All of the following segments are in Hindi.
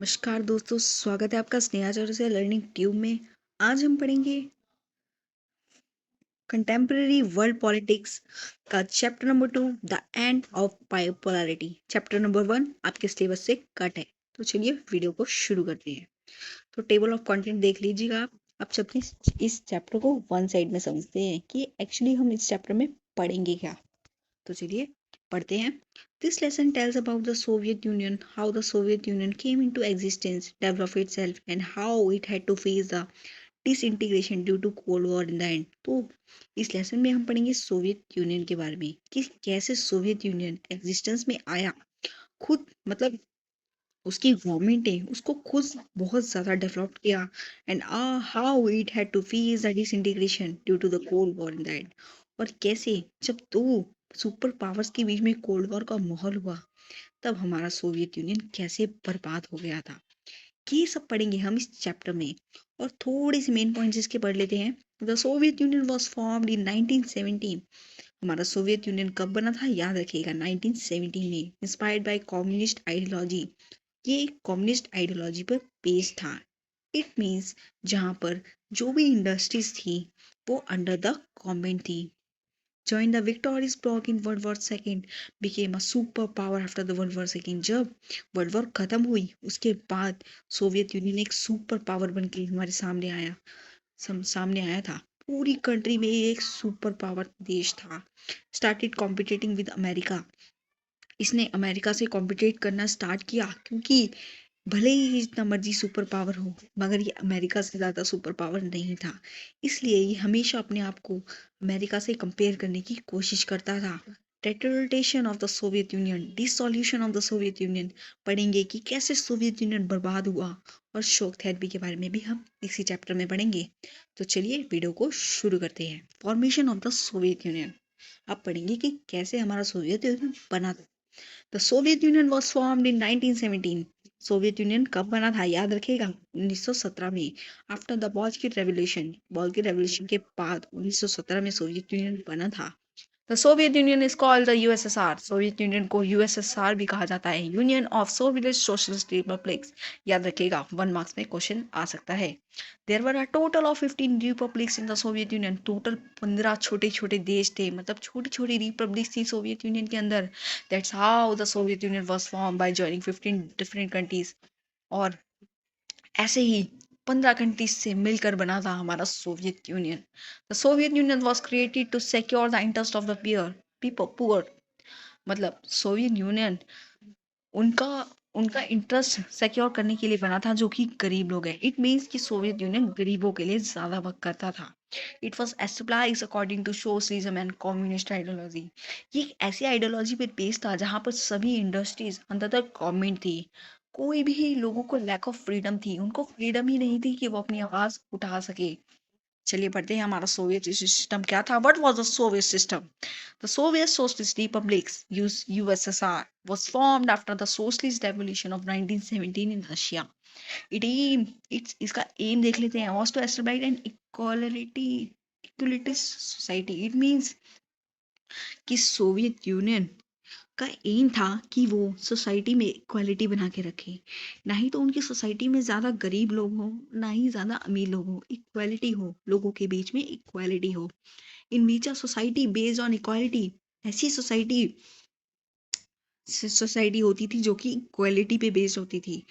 नमस्कार दोस्तों, स्वागत है आपका स्नेहाचार्य से लर्निंग ट्यूब में। आज हम पढ़ेंगे कंटेम्प्रेरी वर्ल्ड पॉलिटिक्स का chapter number 2, the end of bipolarity. Chapter number 1 आपके सिलेबस से कट है, तो चलिए वीडियो को शुरू करते हैं। तो टेबल ऑफ कंटेंट देख लीजिएगा आप। अब चलते हैं इस चैप्टर को वन साइड में समझते हैं कि एक्चुअली हम इस चैप्टर में पढ़ेंगे क्या। तो चलिए पढ़ते हैं। This lesson tells about the Soviet Union, how the Soviet Union came into existence, develop itself and how it had to face the disintegration due to cold war in the end. तो इस लेसन में हम पढ़ेंगे सोवियत यूनियन के बारे में कि कैसे सोवियत यूनियन एग्जिस्टेंस में आया। खुद मतलब उसकी गवर्नमेंट है उसको खुद बहुत ज़्यादा डेवलप किया and how it had to face the disintegration due to the cold war in the end. और कैसे जब दो सुपर पावर्स के बीच में कोल्ड वॉर का माहौल हुआ तब हमारा सोवियत यूनियन कैसे बर्बाद हो गया था। ये सब पढ़ेंगे हम इस चैप्टर में। और थोड़े से मेन पॉइंट्स इसके पढ़ लेते हैं। The Soviet Union was formed in 1917। हमारा सोवियत यूनियन कब बना था याद रखिएगा, 1917 में, इंस्पायर्ड बाय कम्युनिस्ट आइडियोलॉजी। ये कम्युनिस्ट आइडियोलॉजी पर बेस्ड था। इट मीन्स जहाँ पर जो भी इंडस्ट्रीज थी वो अंडर द गवर्नमेंट थी। joined the victorious bloc in World War II, became a superpower after the World War II। जब वर्ल्ड वॉर खत्म हुई उसके बाद सोवियत यूनियन एक सुपर पावर बन के हमारे सामने आया था। पूरी कंट्री में एक सुपर पावर देश था। Started competing with America. इसने अमेरिका से कॉम्पिटिट करना स्टार्ट किया क्योंकि भले ही जितना मर्जी सुपर पावर हो मगर ये अमेरिका से ज़्यादा सुपर पावर नहीं था। इसलिए ये हमेशा अपने आप को अमेरिका से कंपेयर करने की कोशिश करता था। टेटरेटेशन of the Soviet Union, dissolution of the Soviet Union. पढ़ेंगे कि कैसे सोवियत यूनियन बर्बाद हुआ। और शॉक थेरेपी के बारे में भी हम इसी चैप्टर में पढ़ेंगे। तो चलिए वीडियो को शुरू करते हैं। Formation of the Soviet union. अब पढ़ेंगे कि कैसे हमारा सोवियत यूनियन बना था। The Soviet Union was formed in 1917। Soviet union कब बना था याद रखिएगा, 1917 में। After the Bolshevik revolution, Bolshevik revolution के बाद 1917 में सोवियत यूनियन बना था। The Soviet union is called the USSR. Soviet Union को यूएसएसआर भी कहा जाता है, union of Soviet socialist republics. याद रखिएगा, 1 मार्क्स में क्वेश्चन आ सकता है। There were a total of 15 republics in the Soviet Union. Total 15 छोटे छोटे देश थे, मतलब छोटी छोटी रिपब्लिक्स थी सोवियत यूनियन के अंदर। That's how the Soviet Union was form by joining 15 different countries. और ऐसे ही 15 कंट्रीज से मिलकर बना था हमारा Soviet Union. The Soviet Union was created to secure the interest of the poor. मतलब सोवियत यूनियन उनका उनका इंटरेस्ट सिक्योर करने के लिए बना था जो कि गरीब लोग हैं। इट मीन्स कि सोवियत यूनियन गरीबों के लिए ज़्यादा वर्क करता था। It was established according to socialism and communist ideology. ये एक ऐसी आइडियोलॉजी पर बेस्ड था जहाँ पर सभी इंडस्ट्रीज अंडर द गवर्नमेंट थी। कोई भी लोगों को लैक ऑफ फ्रीडम थी, उनको फ्रीडम ही नहीं थी कि वो अपनी आवाज़ उठा सके। चलिए पढ़ते हैं हमारा सोवियत सिस्टम क्या था। What was the Soviet system? The Soviet Socialist Republics, USSR, was formed after the Socialist Revolution of 1917 in Russia. इसका एम देख लेते हैं। Was to establish an equality society. It means कि सोवियत यूनियन का एम था कि वो सोसाइटी में इक्वालिटी बना के रखे। ना ही तो उनकी सोसाइटी में ज़्यादा गरीब लोग हों ना ही ज़्यादा अमीर लोग हों, इक्वालिटी हो, लोगों के बीच में इक्वालिटी हो। इन बीच a society based on equality. ऐसी सोसाइटी होती थी जो कि इक्वालिटी पे बेस्ड होती थी।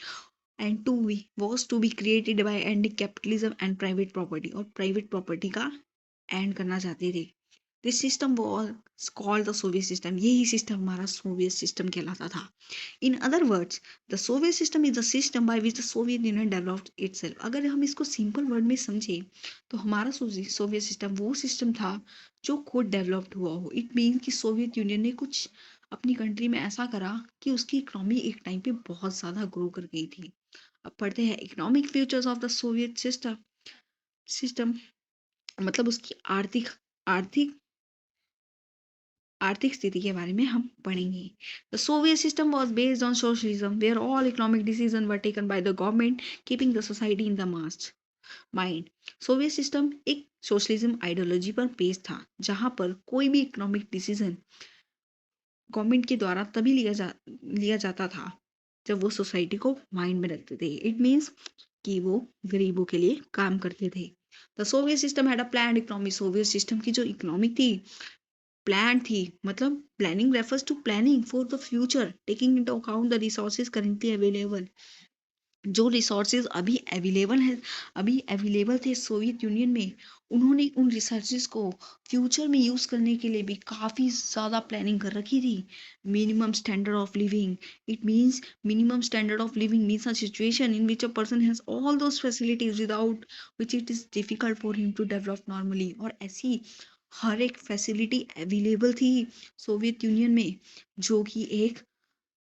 And to be was to be created by and capitalism and private property. और प्राइवेट प्रॉपर्टी का एंड करना चाहते थे। This system was called the Soviet system. यही सिस्टम हमारा सोवियत सिस्टम कहलाता था। In other words, the Soviet system is the system by which the Soviet union developed itself. अगर हम इसको सिंपल वर्ड में समझे तो हमारा सोवियत सिस्टम वो सिस्टम था जो खुद डेवलप्ड हुआ हो। इट मीन कि सोवियत यूनियन ने कुछ अपनी कंट्री में ऐसा करा कि उसकी इकोनॉमी एक टाइम पे बहुत ज़्यादा ग्रो कर गई थी। अब पढ़ते हैं economic futures of the Soviet system. मतलब उसकी आर्थिक आर्थिक आर्थिक स्थिति के बारे में हम पढ़ेंगे। The Soviet system was based on socialism where all economic decision were taken by the government keeping the society in the most mind. Soviet system एक सोशलिज्म आइडियोलॉजी पर बेस्ड था जहाँ पर कोई भी इकोनॉमिक डिसीजन गवर्नमेंट के द्वारा तभी लिया जाता था जब वो सोसाइटी को माइंड में रखते थे। इट मीन्स कि वो गरीबों के लिए काम करते थे। The Soviet system had a planned economy. Soviet system की जो इकोनॉमिक थी, प्लान थी, मतलब planning refers to planning for the future taking into account the resources currently available. जो रिसोर्सेज अभी अवेलेबल थे सोवियत यूनियन में, उन्होंने उन रिसोर्सेज को फ्यूचर में यूज करने के लिए भी काफी ज्यादा प्लानिंग कर रखी थी। Minimum standard of living. It means minimum standard of living means a situation in which a person has all those facilities without which it is difficult for him to develop normally. और ऐसी हर एक फैसिलिटी अवेलेबल थी सोवियत यूनियन में, जो कि एक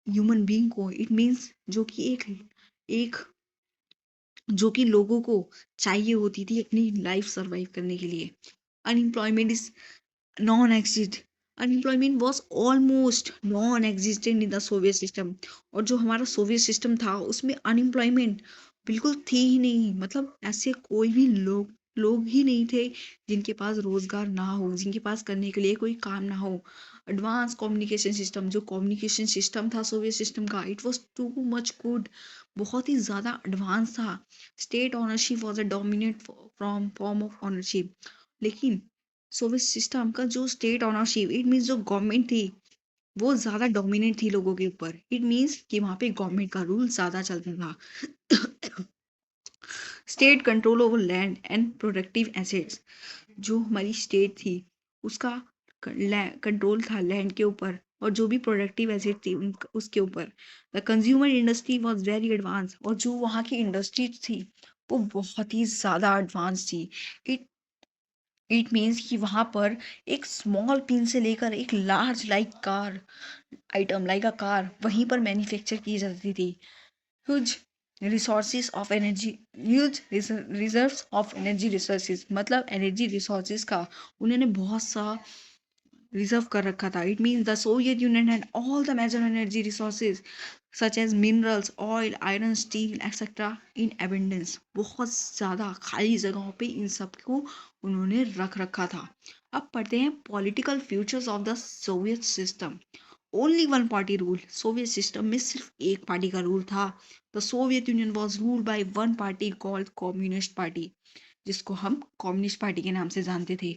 ह्यूमन बीइंग को, इट मीन्स जो कि एक जो कि लोगों को चाहिए होती थी अपनी लाइफ सरवाइव करने के लिए। Unemployment is non exist. Unemployment was almost non existent in the Soviet system. और जो हमारा सोवियत सिस्टम था उसमें अनएम्प्लॉयमेंट बिल्कुल थी ही नहीं। मतलब ऐसे कोई भी लोग ही नहीं थे जिनके पास रोजगार ना हो, जिनके पास करने के लिए कोई काम ना हो। एडवांस कम्युनिकेशन सिस्टम, जो कम्युनिकेशन सिस्टम था सोवियत सिस्टम का, it was too much good, बहुत ही ज़्यादा एडवांस था। State ownership was a dominate from form of ownership. लेकिन सोवियत सिस्टम का जो स्टेट ओनरशिप, इट मीन्स जो गवर्नमेंट थी वो ज़्यादा डोमिनेट थी लोगों के ऊपर। इट मीन्स कि वहाँ पे गवर्नमेंट का रूल ज़्यादा चलता था। State control over land and productive assets. जो हमारी स्टेट थी उसका कंट्रोल था लैंड के ऊपर, और जो भी प्रोडक्टिव एसेट थी उसके ऊपर। The consumer industry was very advance. और जो वहाँ की इंडस्ट्रीज थी वो बहुत ही ज़्यादा एडवांस थी। इट इट मीन्स कि वहाँ पर एक स्मॉल पिन से लेकर एक large like car item like a car वहीं पर मैन्युफैक्चर की जाती थी। Huge resources of energy, huge reserves of energy resources, मतलब एनर्जी रिसोर्सेज का उन्होंने बहुत सा रिजर्व कर रखा था। It means the Soviet Union had all the major energy resources such as minerals, oil, iron, steel etcetera in abundance. बहुत ज़्यादा खाली जगहों पे इन सब को उन्होंने रख रखा था। अब पढ़ते हैं political futures of the Soviet system. Only one party rule. Soviet system में सिर्फ एक पार्टी का रूल था। The Soviet Union was ruled by one party called communist party, जिसको हम कम्युनिस्ट पार्टी के नाम से जानते थे।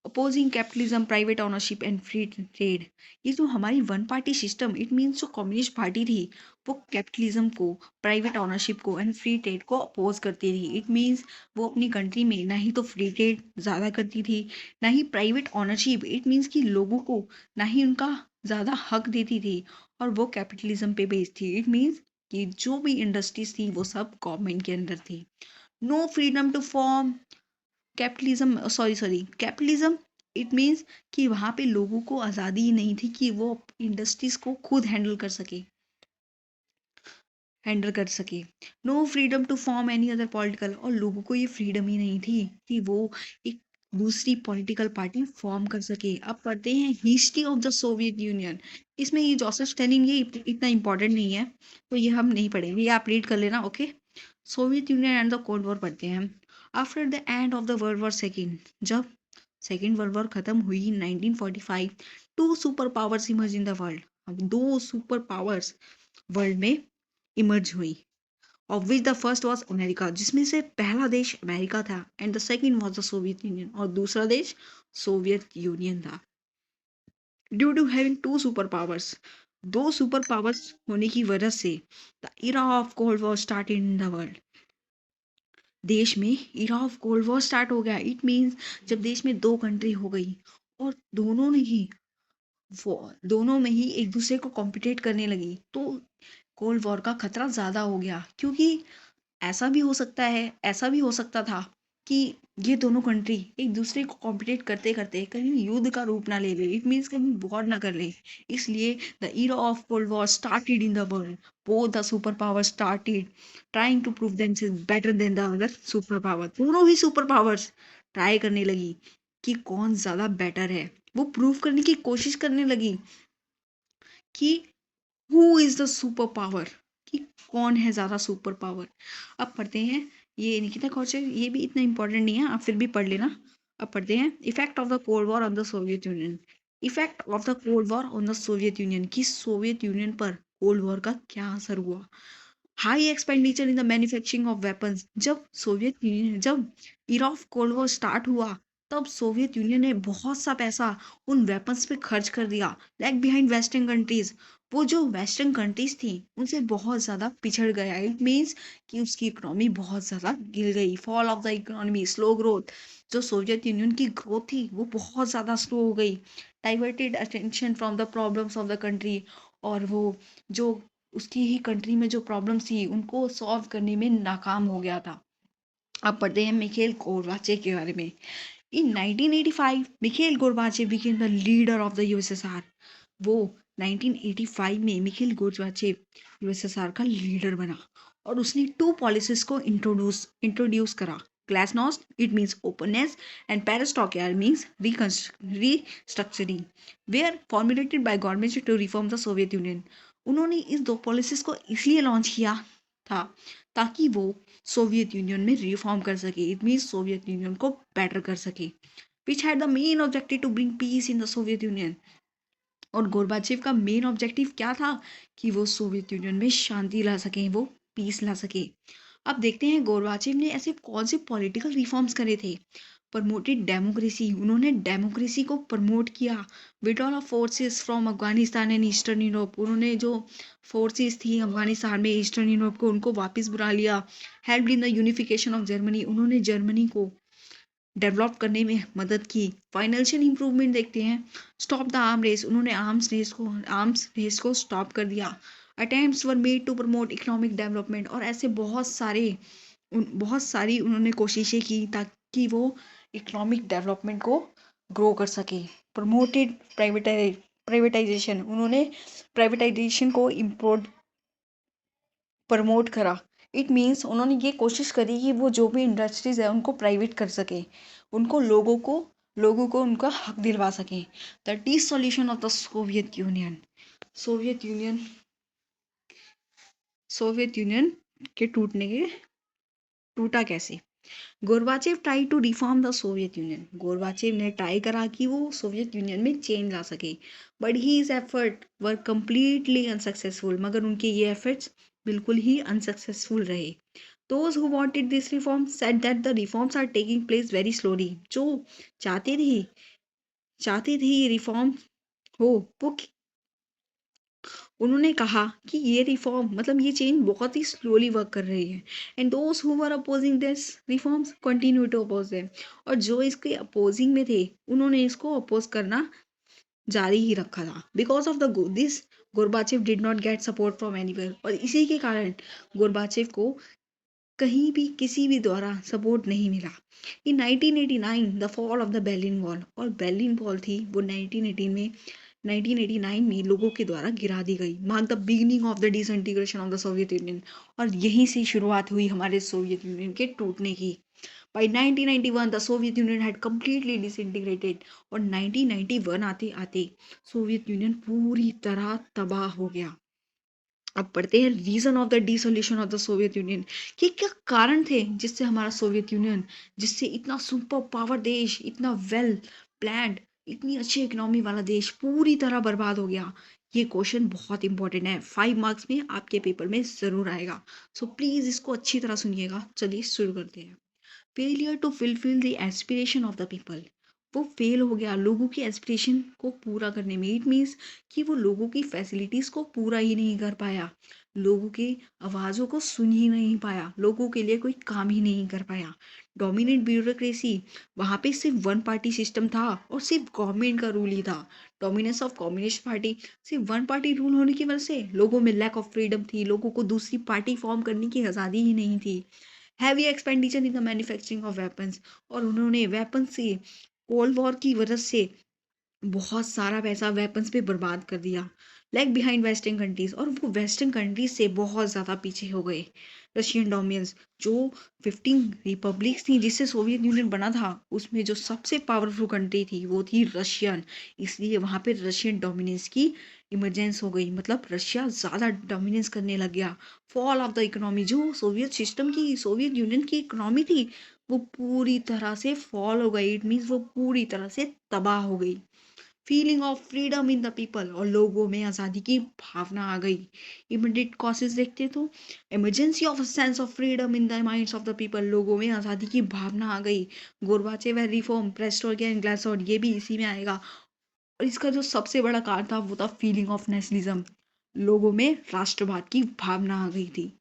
Opposing capitalism, private ownership and free trade. ये जो हमारी one party system, it means जो कम्युनिस्ट पार्टी थी वो कैपिटलिज्म को, प्राइवेट ओनरशिप को एंड फ्री ट्रेड को अपोज करती थी। इट मीन्स वो अपनी कंट्री में ना ही तो फ्री ट्रेड ज़्यादा करती थी, ना ही प्राइवेट ओनरशिप, इट मीन्स कि लोगों को ना ही उनका ज़्यादा हक देती थी। और वो कैपिटलिज्म पे बेस्ड थी। इट मीन्स कि जो भी इंडस्ट्रीज थी वो सब गवर्नमेंट के अंदर थी। No freedom to form capitalism, capitalism, it means कि वहाँ पे लोगों को आज़ादी ही नहीं थी कि वो इंडस्ट्रीज को खुद हैंडल कर सके। No freedom to form any other political. और लोगों को ये फ्रीडम ही नहीं थी कि वो एक दूसरी पॉलिटिकल पार्टी फॉर्म कर सके। अब पढ़ते हैं history of the Soviet union. इसमें ये जोसेफ स्टेलिन ये इतना इंपॉर्टेंट नहीं है, तो ये हम नहीं पढ़ेंगे, ये आप रीड कर लेना। Okay, Soviet Union and the cold war पढ़ते हैं हम। After the end of the world war second, जब सेकेंड वर्ल्ड वॉर खत्म हुई 1945, two super powers emerge in the world. अब दो सुपर पावर्स वर्ल्ड में इमर्ज हुई, of which the first was America, जिसमें से पहला देश अमेरिका था, and the second was the Soviet Union, और दूसरा देश सोवियत यूनियन था। Due to having two super powers, दो सुपर पावर्स होने की वजह से the era of cold war started in the world. देश में era of cold war start हो गया। इट मीन्स जब देश में दो कंट्री हो गई और दोनों में ही एक दूसरे को कॉम्पिटेट करने लगी, तो कोल्ड वॉर का खतरा ज़्यादा हो गया। क्योंकि ऐसा भी हो सकता था कि ये दोनों कंट्री एक दूसरे को कॉम्पिटेट करते करते कहीं युद्ध का रूप ना ले ले, इट मीन्स कहीं वॉर ना कर ले। इसलिए the era of cold war started in the world. Both the super power started trying to prove themselves better than the other super power. दोनों ही सुपर पावर्स ट्राई करने लगी कि कौन ज़्यादा बेटर है। वो प्रूव करने की कोशिश करने लगी कि who is the super power, कि कौन है ज्यादा सुपर पावर। अब पढ़ते हैं ये निकिता कौशल, ये भी इतना इंपॉर्टेंट नहीं है, आप फिर भी पढ़ लेना। अब पढ़ते हैं effect of the cold war on the Soviet Union. Effect of the cold war on the Soviet Union, कि सोवियत यूनियन पर कोल्ड वॉर का क्या असर हुआ। High expenditure in the manufacturing of weapons, जब era of cold war start हुआ तब सोवियत यूनियन ने बहुत सा पैसा उन वेपन्स पे खर्च कर दिया। लैग बिहाइंड वेस्टर्न कंट्रीज, वो जो वेस्टर्न कंट्रीज थी उनसे बहुत ज्यादा पिछड़ गया। इट मीन्स कि उसकी इकोनॉमी बहुत ज्यादा गिर गई। Fall of the economy, slow growth, जो सोवियत यूनियन की ग्रोथ थी वो बहुत ज्यादा स्लो हो गई। Diverted attention from the problems of the country, और वो जो उसकी ही कंट्री में जो प्रॉब्लम्स थी उनको सॉल्व करने में नाकाम हो गया था। अब पढ़ते हैं मिखेल गोर्बाचेव के बारे में। In 1985 Mikhail Gorbachev became the leader of the USSR. वो 1985 में मिखेल गोर्बाचेव यूएसएसआर का लीडर बना और उसने टू पॉलिसीज को इंट्रोड्यूस करा। Glasnost, it means openness, and perestroika means restructuring, were formulated by government to reform the Soviet Union. उन्होंने इस दो पॉलिसीज को इसलिए लॉन्च किया था ताकि वो सोवियत यूनियन में रिफॉर्म कर सके। इट मीन्स सोवियत यूनियन को बेटर कर सके, which had the main objective to bring peace in the Soviet Union. और गोरबाचेव का मेन ऑब्जेक्टिव क्या था कि वो सोवियत यूनियन में शांति ला सकें, वो पीस ला सके। अब देखते हैं गोरबाचेव ने ऐसे कौन से पॉलिटिकल रिफॉर्म्स करे थे। प्रमोटेड डेमोक्रेसी, उन्होंने डेमोक्रेसी को प्रमोट किया। Withdrawal of forces from Afghanistan and eastern Europe, उन्होंने जो फोर्सेस थी अफगानिस्तान में, ईस्टर्न यूरोप को, उनको वापस बुला लिया। Help in the unification of Germany, उन्होंने जर्मनी को डेवलप करने में मदद की। फाइनेंशियल इंप्रूवमेंट देखते हैं। स्टॉप द आर्म रेस, उन्होंने आर्म्स रेस को स्टॉप कर दिया। Attempts were made to promote economic development, और ऐसे बहुत सारी उन्होंने कोशिशें की ताकि वो इकोनॉमिक डेवलपमेंट को ग्रो कर सके। प्रमोटेड प्राइवेटाइजेशन, उन्होंने प्राइवेटाइजेशन को इम्पोर्ट प्रमोट करा। इट मीन्स उन्होंने ये कोशिश करी कि वो जो भी इंडस्ट्रीज है उनको प्राइवेट कर सके, उनको लोगों को उनका हक दिलवा सकें। The dissolution of the Soviet Union, Soviet Union Soviet Union के टूटा कैसे। Gorbachev try to reform the Soviet Union, Gorbachev ने ट्राई करा कि वो सोवियत यूनियन में चेंज ला सके, but his effort were completely unsuccessful, मगर उनके ये एफर्ट्स बिल्कुल ही अनसक्सेसफुल रहे। Those who wanted this reform said that the reforms are taking place very slowly, जो चाहते थे चाहते थे ये रिफॉर्म हो, वो उन्होंने कहा कि ये रिफॉर्म मतलब ये चेंज बहुत ही स्लोली वर्क कर रही है। And those who were opposing this reforms continue to oppose them, और जो इसके अपोजिंग में थे उन्होंने इसको अपोज करना जारी ही रखा था। Because of the this Gorbachev did not get support from anywhere, और इसी के कारण गोरबाचेव को कहीं भी किसी भी द्वारा सपोर्ट नहीं मिला। इन 1989 the fall of the berlin wall, और berlin वॉल थी वो 1989 में लोगों के द्वारा गिरा दी गई। Mark the beginning of the disintegration of the Soviet Union, और यहीं से शुरुआत हुई हमारे सोवियत यूनियन के टूटने की। By 1991 the Soviet Union had completely disintegrated, और 1991 आते आते सोवियत यूनियन पूरी तरह तबाह हो गया। अब पढ़ते हैं reason of the dissolution of the Soviet Union, कि क्या कारण थे जिससे हमारा सोवियत यूनियन, जिससे इतना सुपर पावर देश, इतना वेल प्लान्ड, इतनी अच्छी इकोनॉमी वाला देश पूरी तरह बर्बाद हो गया। ये क्वेश्चन बहुत इंपॉर्टेंट है, 5 मार्क्स में आपके पेपर में जरूर आएगा। सो प्लीज इसको अच्छी तरह सुनिएगा। चलिए शुरू करते हैं। Failure to fulfil the aspiration of the people, वो फेल हो गया लोगों की एस्पिरेशन को पूरा करने में। इट मीन्स कि वो लोगों की फैसिलिटीज़ को पूरा ही नहीं कर पाया, लोगों की आवाज़ों को सुन ही नहीं पाया, लोगों के लिए कोई काम ही नहीं कर पाया। डोमिनेट ब्यूरोक्रेसी, वहाँ पे सिर्फ वन पार्टी सिस्टम था और सिर्फ गवर्नमेंट का रूल ही था। डोमिनेंस ऑफ कम्युनिस्ट पार्टी, सिर्फ वन पार्टी रूल होने की वजह से लोगों में लैक ऑफ फ्रीडम थी, लोगों को दूसरी पार्टी फॉर्म करने की आज़ादी ही नहीं थी। Heavy expenditure in the manufacturing of weapons, और उन्होंने वेपन से कोल्ड वॉर की वजह से बहुत सारा पैसा वेपन्स पे बर्बाद कर दिया। लैग बिहाइंड वेस्टर्न कंट्रीज, और वो वेस्टर्न कंट्रीज से बहुत ज़्यादा पीछे हो गए। रशियन डोमिनेंस, जो 15 रिपब्लिक्स थी जिससे सोवियत यूनियन बना था उसमें जो सबसे पावरफुल कंट्री थी वो थी रशियन, इसलिए वहाँ पे रशियन डोमिनेंस की इमरजेंस हो गई, मतलब रशिया ज़्यादा डोमिनेंस करने लग गया। फॉल ऑफ द इकोनॉमी, जो सोवियत यूनियन की इकोनॉमी थी वो पूरी तरह से फॉल हो गई। इट मीन्स वो पूरी तरह से तबाह हो गई। Feeling of freedom in the people, और लोगों में आज़ादी की भावना आ गई। इमीडिएट कॉसेज देखते तो emergency of sense of freedom in the minds of the people, लोगों में आज़ादी की भावना आ गई। गोरबाचेव रिफॉर्म प्रेस्टोरिया एंड ग्लासोड, ये भी इसी में आएगा। और इसका जो सबसे बड़ा कारण था वो था फीलिंग ऑफ नेशनलिज्म, लोगों में राष्ट्रवाद की भावना आ गई थी।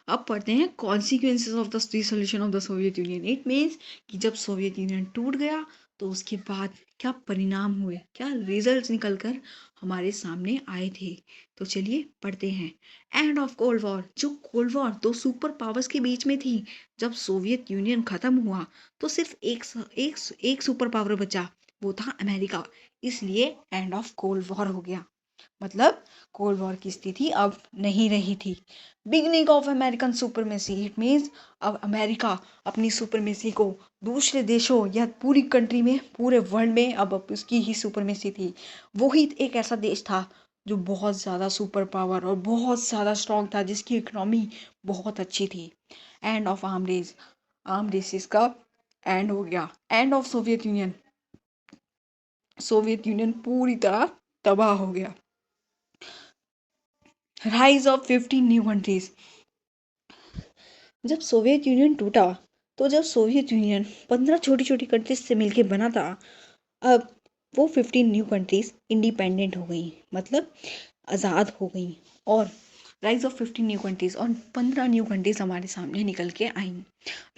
अब पढ़ते हैं consequences of the dissolution of the Soviet union. It means कि जब सोवियत यूनियन टूट गया तो उसके बाद क्या परिणाम हुए, क्या रिजल्ट्स निकल कर हमारे सामने आए थे। तो चलिए पढ़ते हैं। एंड ऑफ कोल्ड वॉर, जो कोल्ड वॉर दो सुपर पावर्स के बीच में थी, जब सोवियत यूनियन खत्म हुआ तो सिर्फ एक सुपर पावर बचा, वो था अमेरिका। इसलिए एंड ऑफ कोल्ड वॉर हो गया, मतलब कोल्ड वॉर की स्थिति अब नहीं रही थी। Beginning of American supremacy, it means अब अमेरिका अपनी सुपरमेसी को दूसरे देशों या पूरी कंट्री में, पूरे वर्ल्ड में अब उसकी ही सुपरमेसी थी। वो ही एक ऐसा देश था जो बहुत ज़्यादा सुपर पावर और बहुत ज़्यादा स्ट्रॉन्ग था, जिसकी इकोनॉमी बहुत अच्छी थी। एंड ऑफ आर्म रेसेस का एंड हो गया। End of Soviet Union, Soviet union पूरी तरह तबाह हो गया। राइज ऑफ 15 न्यू कंट्रीज, जब सोवियत यूनियन टूटा तो जब सोवियत यूनियन 15 छोटी छोटी कंट्रीज से मिलकर बना था, अब वो 15 न्यू कंट्रीज इंडिपेंडेंट हो गई, मतलब आज़ाद हो गई। और राइज ऑफ 15 न्यू कंट्रीज, और 15 न्यू कंट्रीज हमारे सामने निकल के आई।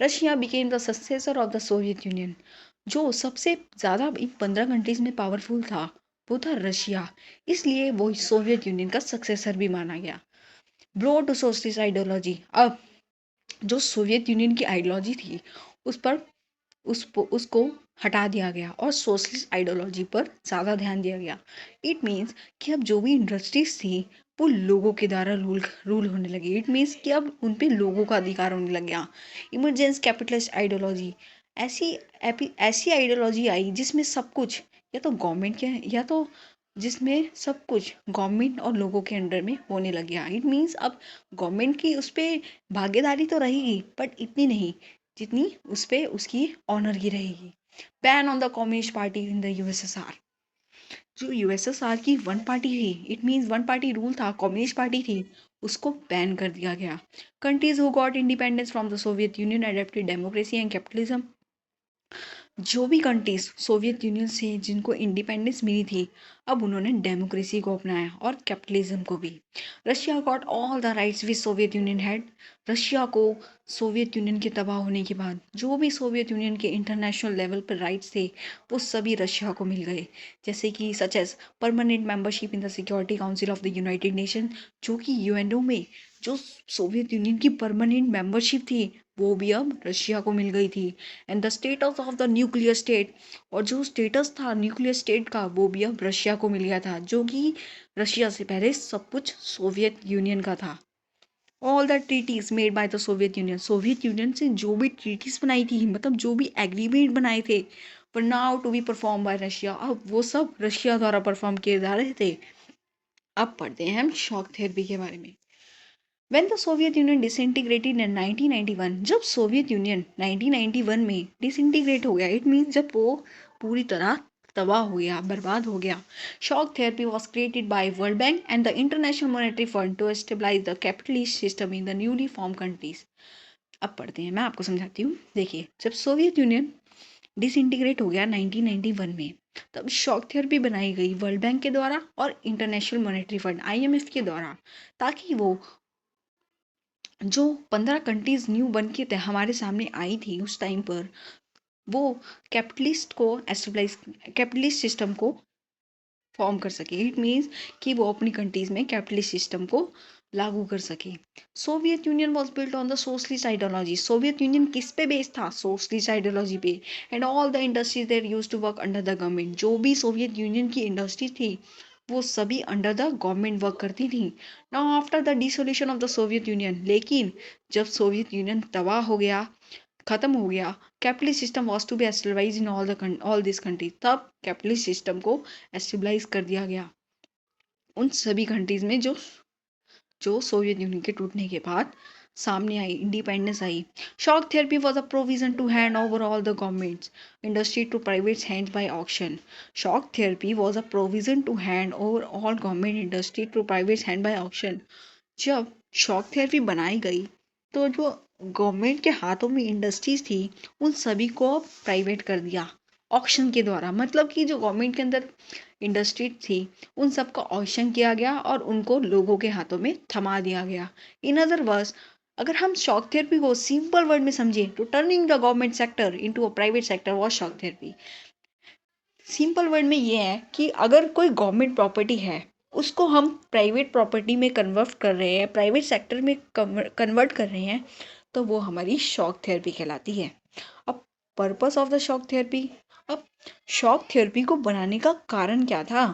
Russia became the successor of the Soviet Union, जो सबसे ज़्यादा इन 15 कंट्रीज में पावरफुल था वो था रशिया, इसलिए वो सोवियत यूनियन का सक्सेसर भी माना गया। ब्लो टू सोशलिस्ट आइडियोलॉजी, अब जो सोवियत यूनियन की आइडियोलॉजी थी उस पर उसको हटा दिया गया और सोशलिस्ट आइडियोलॉजी पर ज़्यादा ध्यान दिया गया। इट मीन्स कि अब जो भी इंडस्ट्रीज थी वो लोगों के द्वारा रूल होने लगी। इट मीन्स कि अब उन पे लोगों का अधिकार होने लग गया। इमरजेंस कैपिटलिस्ट आइडियोलॉजी, ऐसी ऐसी आइडियोलॉजी आई जिसमें सब कुछ या तो गवर्नमेंट के, या तो जिसमें सब कुछ गवर्नमेंट और लोगों के अंडर में होने लग गया। इट मीन्स अब गवर्नमेंट की उस पर भागीदारी तो रहेगी बट इतनी नहीं जितनी उस पर उसकी ऑनर की रहेगी। Ban on the communist party in the USSR, जो यूएसएसआर की वन पार्टी थी, it means one party rule था, कम्युनिस्ट पार्टी थी, उसको बैन कर दिया गया। Countries who got independence from the Soviet union adapted democracy and capitalism, जो भी कंट्रीज सोवियत यूनियन से जिनको इंडिपेंडेंस मिली थी अब उन्होंने डेमोक्रेसी को अपनाया और कैपिटलिज्म को भी। Russia got all the rights which Soviet Union had, Russia को सोवियत यूनियन के तबाह होने के बाद जो भी सोवियत यूनियन के इंटरनेशनल लेवल पर राइट्स थे वो सभी रशिया को मिल गए, जैसे कि such as permanent membership in the Security Council of the United Nation, जो कि यूएनओ में जो सोवियत यूनियन की परमानेंट मेंबरशिप थी वो भी अब रशिया को मिल गई थी। And the status of the nuclear state, और जो स्टेटस था न्यूक्लियर स्टेट का वो भी अब रशिया को मिल गया था, जो कि रशिया से पहले सब कुछ सोवियत यूनियन का था। All the treaties made by the Soviet Union, Soviet Union से जो भी ट्रीटीज बनाई थी, मतलब जो भी एग्रीमेंट बनाए थे, पर now to be perform by Russia, अब वो सब रशिया द्वारा परफॉर्म किए जा रहे थे। अब पढ़ते हैं हम शॉक थेरेपी के बारे में। When the Soviet Union disintegrated in 1991, जब सोवियत यूनियन 1991 में डिसइंटीग्रेट हो गया, इट मीन्स जब वो पूरी तरह तबाह हो गया, बर्बाद हो गया, shock therapy was created by World Bank and the International Monetary Fund to stabilise the capitalist system in the newly form countries. अब पढ़ते हैं, मैं आपको समझाती हूँ। देखिए, जब सोवियत यूनियन डिसइंटीग्रेट हो गया 1991 में, तब शॉक थेरेपी बनाई गई वर्ल्ड बैंक के द्वारा और इंटरनेशनल मॉनेटरी फंड IMF के द्वारा, ताकि वो जो 15 कंट्रीज न्यू बन के हमारे सामने आई थी उस टाइम पर, वो कैपिटलिस्ट को एस्टेब्लाइज, कैपिटलिस्ट सिस्टम को फॉर्म कर सके। इट मीन्स कि वो अपनी कंट्रीज में कैपिटलिस्ट सिस्टम को लागू कर सके। Soviet Union was built on the socialist ideology, Soviet Union किस पे बेस्ड था, सोशलिस्ट आइडियोलॉजी पे। And all the industries there used to work under the government, जो भी सोवियत यूनियन की इंडस्ट्री थी वो सभी अंडर द गवर्नमेंट वर्क करती थी। Now after the dissolution of the Soviet union, लेकिन जब सोवियत यूनियन तबाह हो गया, खत्म हो गया, capitalist system was to be established in all this country, तब कैपिटलिस्ट सिस्टम को एस्टेब्लाइज कर दिया गया उन सभी कंट्रीज में जो जो सोवियत यूनियन के टूटने के बाद सामने आई, इंडिपेंडेंस आई. Shock therapy was a provision to hand over all the government's industry to private hands by auction. Shock therapy was a provision to hand over all government industry to private hand by auction. जब शॉक थेरेपी बनाई गई तो जो गवर्नमेंट के हाथों में इंडस्ट्रीज थी उन सभी को प्राइवेट कर दिया ऑक्शन के द्वारा. मतलब कि जो गवर्नमेंट के अंदर इंडस्ट्री थी उन सबका ऑक्शन किया गया और उनको लोगों के हाथों में थमा दिया गया. इन अदर वर्ड्स, अगर हम शॉक थेरेपी को सिंपल वर्ड में समझे तो turning the government sector into a private sector was shock therapy. Simple word में ये है कि अगर कोई गवर्नमेंट प्रॉपर्टी है उसको हम प्राइवेट प्रॉपर्टी में कन्वर्ट कर रहे हैं, प्राइवेट सेक्टर में कन्वर्ट कर रहे हैं, तो वो हमारी शॉक थेरेपी कहलाती है. अब purpose of the shock therapy, अब शॉक थेरेपी को बनाने का कारण क्या था?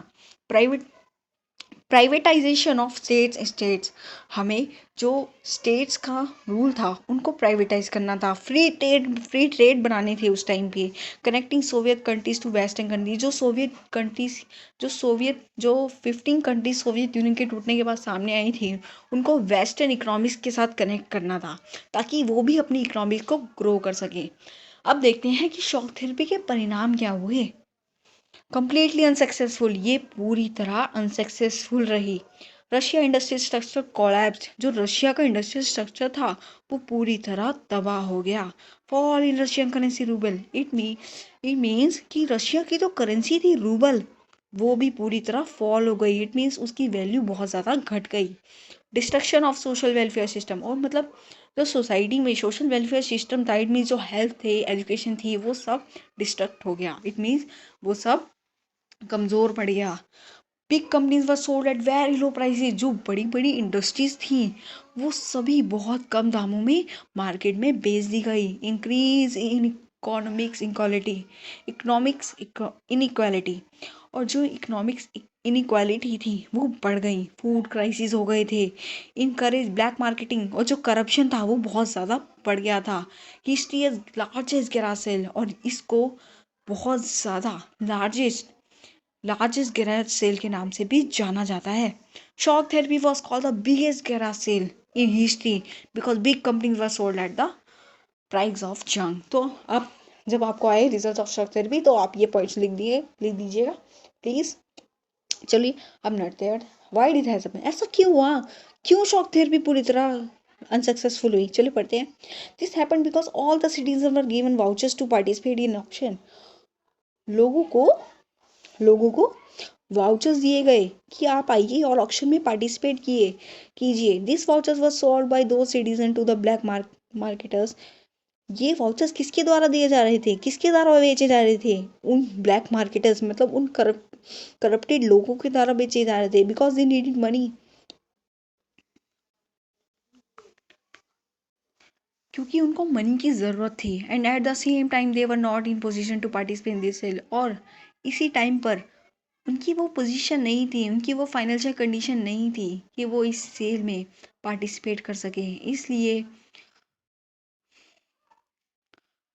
Privatisation of states. हमें जो स्टेट्स का रूल था उनको प्राइवेटाइज करना था. फ्री ट्रेड बनाने थे उस टाइम पे. Connecting Soviet countries to western countries. जो 15 कंट्रीज सोवियत यूनियन के टूटने के बाद सामने आई थी उनको वेस्टर्न इकोनॉमिक्स के साथ कनेक्ट करना था ताकि वो भी अपनी इकोनॉमिक्स को ग्रो कर सके. अब देखते हैं कि शॉक थेरेपी के परिणाम क्या हुए. Completely unsuccessful. ये पूरी तरह अनसक्सेसफुल रही. Russia industrial structure collapsed. जो रशिया का इंडस्ट्रियल स्ट्रक्चर था वो पूरी तरह तबाह हो गया. Fall in Russian currency rouble. It means कि रशिया की जो करेंसी थी रूबल वो भी पूरी तरह फॉल हो गई. इट मीन्स उसकी वैल्यू बहुत ज़्यादा घट गई. Destruction of social welfare system. और मतलब जो सोसाइटी में सोशल वेलफेयर सिस्टम था, इट मीन्स जो हेल्थ थे, एजुकेशन थी, वो सब डिस्ट्रक्ट हो गया. इट मीन्स वो सब कमज़ोर पड़ गया. Big companies were sold at very low prices. जो बड़ी बड़ी इंडस्ट्रीज थी वो सभी बहुत कम दामों में मार्केट में बेच दी गई. Increase in economics inequality. और जो इकोनॉमिक्स इनइक्वालिटी थी वो बढ़ गई. फूड क्राइसिस हो गए थे. Encourage black marketing. और जो करप्शन था वो बहुत ज़्यादा बढ़ गया था. History is largest garage sale. और इसको बहुत ज़्यादा लार्जेस्ट गैराज सेल के नाम से भी जाना जाता है. Shock therapy was called the biggest garage sale in history because big companies were sold at the price of junk. तो अब जब आपको आए रिजल्ट ऑफ शॉक थेरेपी तो आप ये पॉइंट्स लिख दीजिएगा प्लीज. चलिए अब नड़ते हैं वाई डिड हैपन. ऐसा क्यों हुआ? क्यों शॉक थेरेपी पूरी तरह अनसक्सेसफुल हुई? चलिए पढ़ते हैं. This happen because all the citizen were given vouchers to participate in auction. लोगों को वाउचर्स दिए गए कि आप आइए और ऑक्शन में पार्टिसिपेट कीजिए. This vouchers were sold by the citizen to the black marketers. ये वाउचर्स किसके द्वारा दिए जा रहे थे, किसके द्वारा बेचे जा रहे थे? उन ब्लैक मार्केटर्स, मतलब उन करप्टेड लोगों के द्वारा बेचे जा रहे थे. Because they needed money. क्योंकि उनको मनी की ज़रूरत थी. And at the same time they were not in position to participate in this sale. और इसी टाइम पर उनकी वो पोजीशन नहीं थी, उनकी वो फाइनेंशियल कंडीशन नहीं थी कि वो इस सेल में पार्टिसिपेट कर सके. इसलिए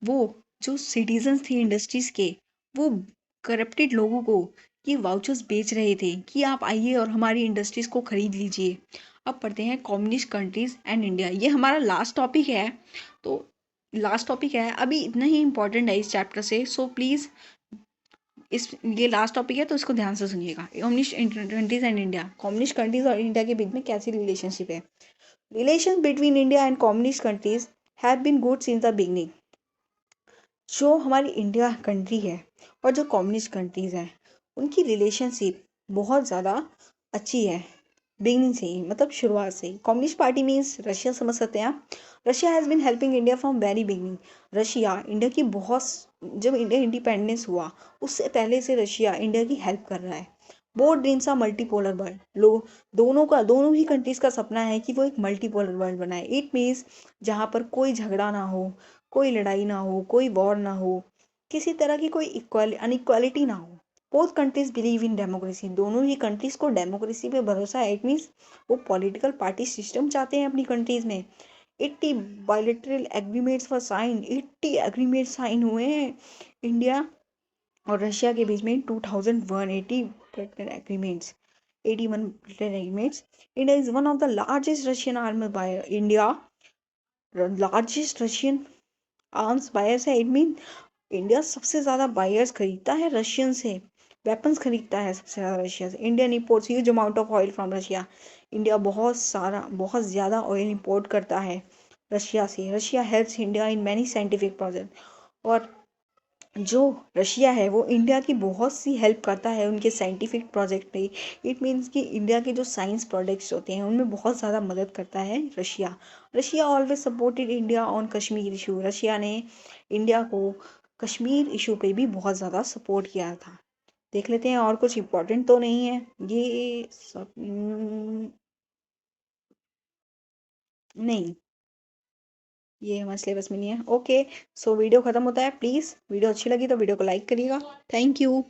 वो जो सिटीजन्स थे इंडस्ट्रीज के वो करप्टेड लोगों को ये वाउचर्स बेच रहे थे कि आप आइए और हमारी इंडस्ट्रीज को खरीद लीजिए. अब पढ़ते हैं कम्युनिस्ट कंट्रीज एंड इंडिया. ये हमारा लास्ट टॉपिक है. तो लास्ट टॉपिक है अभी, इतना ही इंपॉर्टेंट है इस चैप्टर से. सो प्लीज़ ये लास्ट टॉपिक है तो इसको ध्यान से सुनिएगा. Communist countries and India. Communist countries और इंडिया के बीच में कैसी रिलेशनशिप है? Relation between India and communist countries have been good since the beginning. जो हमारी इंडिया कंट्री है और जो कम्युनिस्ट कंट्रीज हैं उनकी रिलेशनशिप बहुत ज़्यादा अच्छी है बिगनिंग से ही, मतलब शुरुआत से ही. कम्युनिस्ट पार्टी मीन्स रशिया समझ सकते हैं आप. Russia has been helping India from very beginning. Russia India की बहुत, जब इंडिया इंडिपेंडेंस हुआ उससे पहले से रशिया इंडिया की हेल्प कर रहा है. Both dreams are multipolar world. दोनों ही कंट्रीज़ का सपना है कि वो एक मल्टीपोलर वर्ल्ड बनाए. इट मीन्स जहाँ पर कोई झगड़ा ना हो, कोई लड़ाई ना हो, कोई वॉर ना हो, किसी तरह की कोई अनइक्वालिटी ना हो. Both countries believe in democracy. दोनों ही कंट्रीज को डेमोक्रेसी पे भरोसा है. इट मीन्स वो पॉलिटिकल पार्टी सिस्टम चाहते हैं अपनी कंट्रीज में. 80 bilateral agreements for sign. 80 agreement sign हुए हैं इंडिया और रशिया के बीच में 2180 agreements. 81 military units. India is one of the largest Russian army buyer. India, the largest Russian arms buyers है. It means इंडिया सबसे ज्यादा बायर्स खरीदता है रशियन से. वेपन्स खरीदता है सबसे ज्यादा रशिया से. Indian imports huge amount of oil from Russia. India बहुत ज्यादा ऑयल इंपोर्ट करता है रशिया से. Russia helps India in many scientific project. और जो रशिया है वो इंडिया की बहुत सी हेल्प करता है उनके साइंटिफिक प्रोजेक्ट पे. इट मीन्स कि इंडिया के जो साइंस प्रोजेक्ट्स होते हैं उनमें बहुत ज़्यादा मदद करता है Russia. Russia always supported India on Kashmir issue. Russia ने इंडिया को कश्मीर इशू पे भी बहुत ज़्यादा सपोर्ट किया था. देख लेते हैं और कुछ इम्पोर्टेंट तो नहीं है ये सब. नहीं, ये हमारे सिलेबस में नहीं है. ओके, सो वीडियो खत्म होता है. प्लीज़ वीडियो अच्छी लगी तो वीडियो को लाइक करिएगा. Thank you.